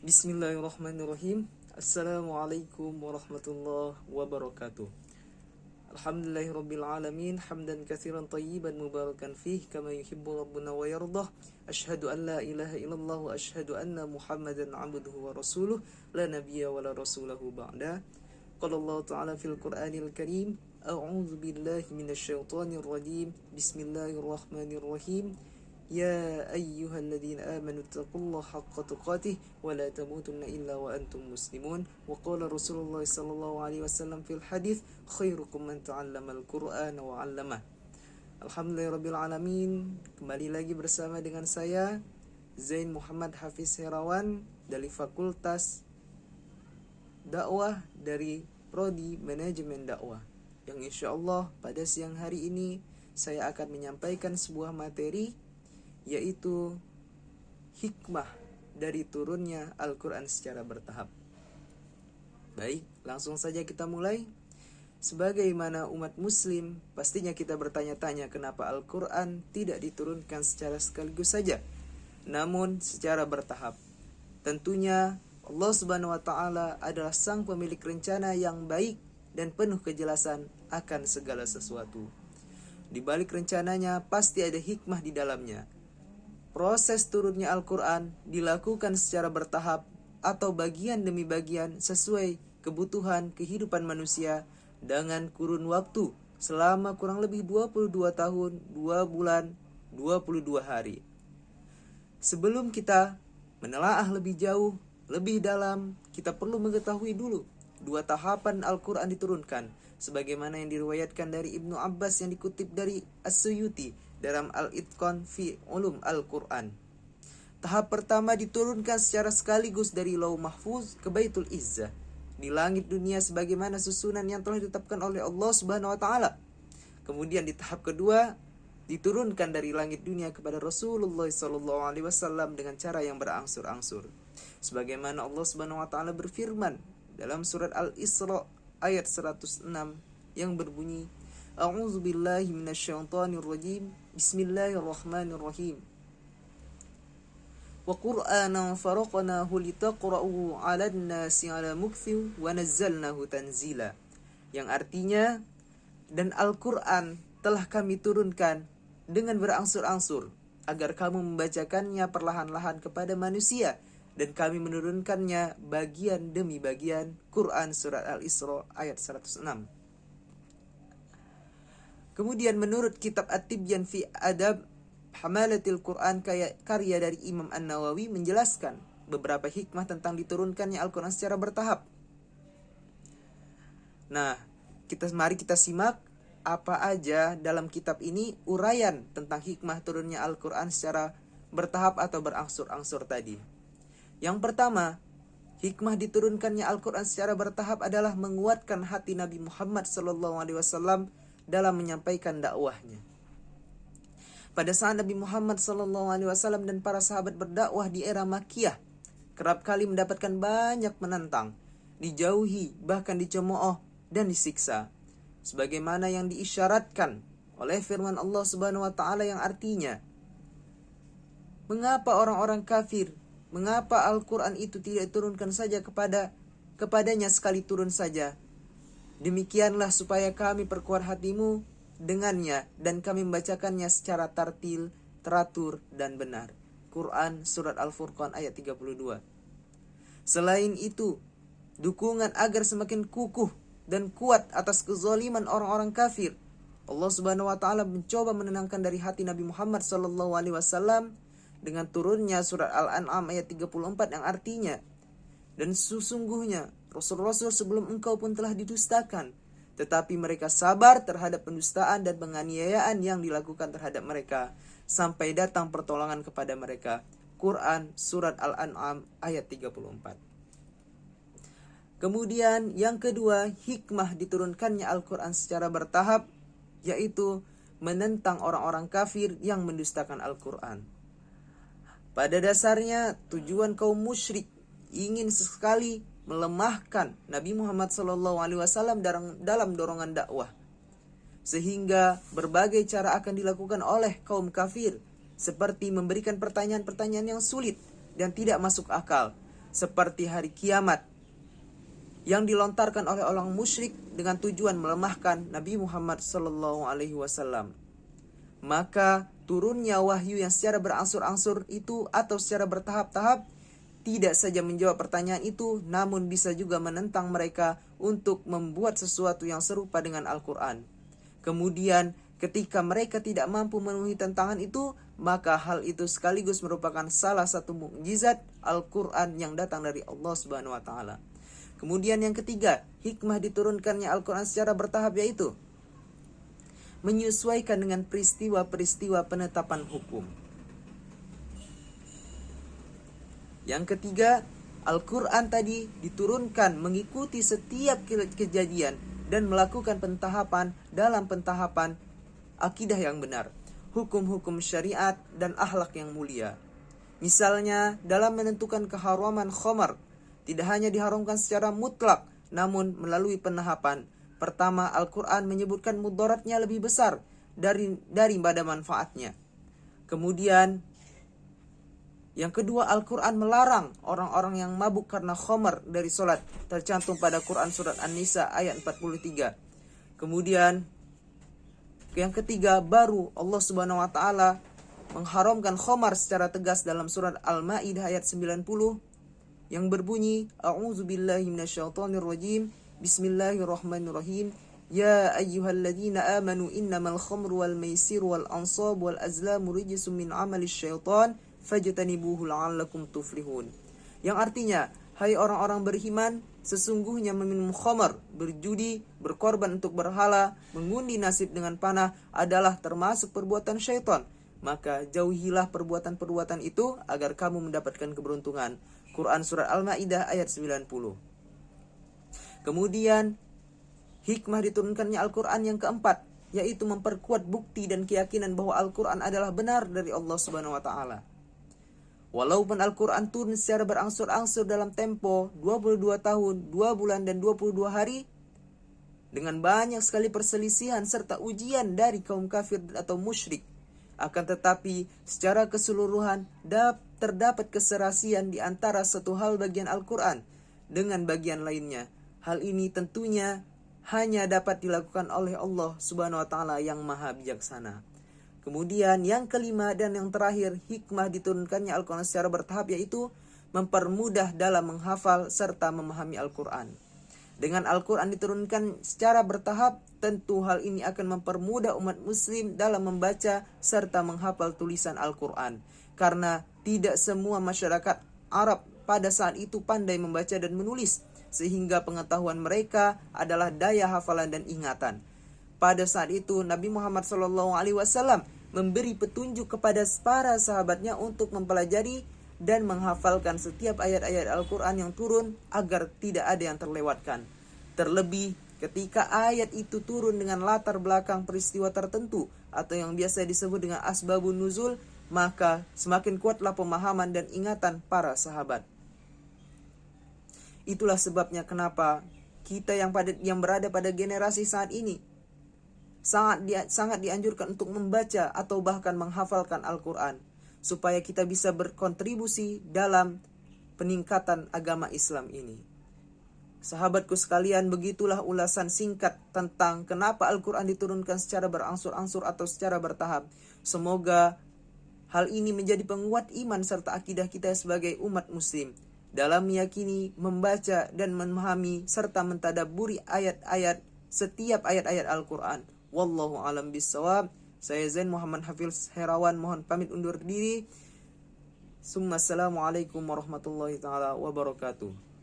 Bismillahirrahmanirrahim. Assalamualaikum warahmatullahi wabarakatuh. Alhamdulillahirabbil alamin, hamdan katsiran thayyiban mubarakan fih kama yuhibbu rabbuna wa yardah. Asyhadu an la ilaha illallah wa asyhadu anna Muhammadan 'abduhu wa rasuluh la nabiyya wa la rasulahu ba'da. Qala Allah ta'ala fil Qur'anil Karim, a'udzu billahi minasy syaithanir rajim. Bismillahirrahmanirrahim. Ya ayyuhalladzina amanu taqullaha haqqa tuqatih wa la tamutunna illa wa antum muslimun. Wa qala Rasulullah sallallahu alaihi wasallam fil hadits, khairukum man ta'allamal Qur'ana wa 'allamah. Alhamdulillahirabbil alamin. Kembali lagi bersama dengan saya Zain Muhammad Hafiz Herawan dari Fakultas Dakwah dari Prodi Manajemen Dakwah, yang insyaallah pada siang hari ini saya akan menyampaikan sebuah materi, yaitu hikmah dari turunnya Al-Quran secara bertahap. Baik, langsung saja kita mulai. Sebagaimana umat muslim, pastinya kita bertanya-tanya kenapa Al-Quran tidak diturunkan secara sekaligus saja, namun secara bertahap. Tentunya Allah Subhanahu wa Ta'ala adalah sang pemilik rencana yang baik dan penuh kejelasan akan segala sesuatu. Di balik rencananya pasti ada hikmah di dalamnya. Proses turunnya Al-Quran dilakukan secara bertahap atau bagian demi bagian sesuai kebutuhan kehidupan manusia dengan kurun waktu selama kurang lebih 22 tahun, 2 bulan, 22 hari. Sebelum kita menelaah lebih jauh, lebih dalam, kita perlu mengetahui dulu 2 tahapan Al-Quran diturunkan, sebagaimana yang diriwayatkan dari Ibnu Abbas yang dikutip dari As-Suyuti dalam Al-Itqan fi Ulum Al-Quran. Tahap pertama diturunkan secara sekaligus dari Lauh Mahfuz ke Baitul Izzah di langit dunia sebagaimana susunan yang telah ditetapkan oleh Allah Subhanahu wa Ta'ala. Kemudian di tahap kedua diturunkan dari langit dunia kepada Rasulullah sallallahu alaihi wasallam dengan cara yang berangsur-angsur. Sebagaimana Allah Subhanahu wa Ta'ala berfirman dalam surat Al-Isra ayat 106 yang berbunyi, A'udzu billahi minasyaitonir rajim. Bismillahirrahmanirrahim. Wa Qur'anan faraqnahu litaqra'uhu 'alan nasi 'ala mukthin wa nazzalnahu tanzila. Yang artinya, dan Al-Qur'an telah kami turunkan dengan berangsur-angsur agar kamu membacakannya perlahan-lahan kepada manusia, dan kami menurunkannya bagian demi bagian. Quran surat Al-Isra ayat 106. Kemudian menurut kitab At-Tibyan fi Adab Hamalatil Quran karya dari Imam An-Nawawi menjelaskan beberapa hikmah tentang diturunkannya Al-Quran secara bertahap. Nah, mari kita simak apa aja dalam kitab ini uraian tentang hikmah turunnya Al-Quran secara bertahap atau berangsur-angsur tadi. Yang pertama, hikmah diturunkannya Al-Quran secara bertahap adalah menguatkan hati Nabi Muhammad SAW dalam menyampaikan dakwahnya. Pada saat Nabi Muhammad SAW dan para sahabat berdakwah di era Makkiyah, kerap kali mendapatkan banyak menantang, dijauhi, bahkan dicemooh dan disiksa. Sebagaimana yang diisyaratkan oleh firman Allah Subhanahu wa Ta'ala yang artinya, mengapa orang-orang kafir, mengapa Al-Quran itu tidak diturunkan saja kepadanya sekali turun saja? Demikianlah supaya kami perkuat hatimu dengannya dan kami membacakannya secara tartil, teratur dan benar. Quran surat Al-Furqan ayat 32. Selain itu, dukungan agar semakin kukuh dan kuat atas kezaliman orang-orang kafir, Allah Subhanahu wa Ta'ala mencoba menenangkan dari hati Nabi Muhammad sallallahu alaihi wasallam dengan turunnya surat Al-An'am ayat 34 yang artinya, dan sesungguhnya Rasul-Rasul sebelum engkau pun telah didustakan, tetapi mereka sabar terhadap pendustaan dan penganiayaan yang dilakukan terhadap mereka, sampai datang pertolongan kepada mereka. Quran surat Al-An'am ayat 34. Kemudian yang kedua, hikmah diturunkannya Al-Quran secara bertahap, yaitu menentang orang-orang kafir yang mendustakan Al-Quran. Pada dasarnya tujuan kaum musyrik ingin sekali melemahkan Nabi Muhammad SAW dalam dorongan dakwah, sehingga berbagai cara akan dilakukan oleh kaum kafir, seperti memberikan pertanyaan-pertanyaan yang sulit dan tidak masuk akal, seperti hari kiamat yang dilontarkan oleh orang musyrik dengan tujuan melemahkan Nabi Muhammad SAW. Maka turunnya wahyu yang secara berangsur-angsur itu atau secara bertahap-tahap tidak saja menjawab pertanyaan itu, namun bisa juga menentang mereka untuk membuat sesuatu yang serupa dengan Al-Quran. Kemudian ketika mereka tidak mampu memenuhi tantangan itu, maka hal itu sekaligus merupakan salah satu mukjizat Al-Quran yang datang dari Allah Subhanahu wa Ta'ala. Kemudian yang ketiga, hikmah diturunkannya Al-Quran secara bertahap yaitu menyesuaikan dengan peristiwa-peristiwa penetapan hukum. Yang ketiga, Al-Quran tadi diturunkan mengikuti setiap kejadian dan melakukan pentahapan dalam pentahapan akidah yang benar, hukum-hukum syariat dan akhlak yang mulia. Misalnya dalam menentukan keharaman khamar, tidak hanya diharamkan secara mutlak, namun melalui penahapan. Pertama, Al-Quran menyebutkan mudaratnya lebih besar daripada manfaatnya. Kemudian, yang kedua, Al-Quran melarang orang-orang yang mabuk karena khamar dari sholat, tercantum pada Quran surat An-Nisa ayat 43. Kemudian, yang ketiga, baru Allah Subhanahu wa Ta'ala mengharamkan khamar secara tegas dalam surat Al-Maidah ayat 90 yang berbunyi, A'udzubillahi minasyaitonirrajim, Bismillahirrahmanirrahim, Ya ayyuhalladzina amanu innamal khamru wal maisiru wal ansab wal azlamu rijsum min amali syaitan fajtanibuhu la'allakum tuflihun. Yang artinya, hai orang-orang beriman, sesungguhnya meminum khamar, berjudi, berkorban untuk berhala, mengundi nasib dengan panah adalah termasuk perbuatan syaitan. Maka jauhilah perbuatan-perbuatan itu agar kamu mendapatkan keberuntungan. Quran Surat Al-Ma'idah ayat 90. Kemudian, hikmah diturunkannya Al-Quran yang keempat, yaitu memperkuat bukti dan keyakinan bahwa Al-Quran adalah benar dari Allah Subhanahu wa Ta'ala. Walaupun Al-Quran turun secara berangsur-angsur dalam tempo 22 tahun, 2 bulan, dan 22 hari, dengan banyak sekali perselisihan serta ujian dari kaum kafir atau musyrik, akan tetapi secara keseluruhan terdapat keserasian di antara satu hal bagian Al-Quran dengan bagian lainnya. Hal ini tentunya hanya dapat dilakukan oleh Allah Subhanahu wa Ta'ala yang maha bijaksana. Kemudian yang kelima dan yang terakhir, hikmah diturunkannya Al-Quran secara bertahap yaitu mempermudah dalam menghafal serta memahami Al-Quran. Dengan Al-Quran diturunkan secara bertahap, tentu hal ini akan mempermudah umat muslim dalam membaca serta menghafal tulisan Al-Quran. Karena tidak semua masyarakat Arab pada saat itu pandai membaca dan menulis, sehingga pengetahuan mereka adalah daya hafalan dan ingatan. Pada saat itu Nabi Muhammad SAW memberi petunjuk kepada para sahabatnya untuk mempelajari dan menghafalkan setiap ayat-ayat Al-Quran yang turun agar tidak ada yang terlewatkan. Terlebih ketika ayat itu turun dengan latar belakang peristiwa tertentu atau yang biasa disebut dengan asbabun nuzul, maka semakin kuatlah pemahaman dan ingatan para sahabat. Itulah sebabnya kenapa kita yang berada pada generasi saat ini sangat dianjurkan untuk membaca atau bahkan menghafalkan Al-Quran, supaya kita bisa berkontribusi dalam peningkatan agama Islam ini. Sahabatku sekalian, begitulah ulasan singkat tentang kenapa Al-Quran diturunkan secara berangsur-angsur atau secara bertahap. Semoga hal ini menjadi penguat iman serta akidah kita sebagai umat muslim dalam meyakini, membaca dan memahami serta mentadabburi setiap ayat-ayat Al-Quran. Wallahu a'lam bishawab. Saya Zain Muhammad Hafiz Herawan mohon pamit undur diri. Assalamualaikum warahmatullahi taala wabarakatuh.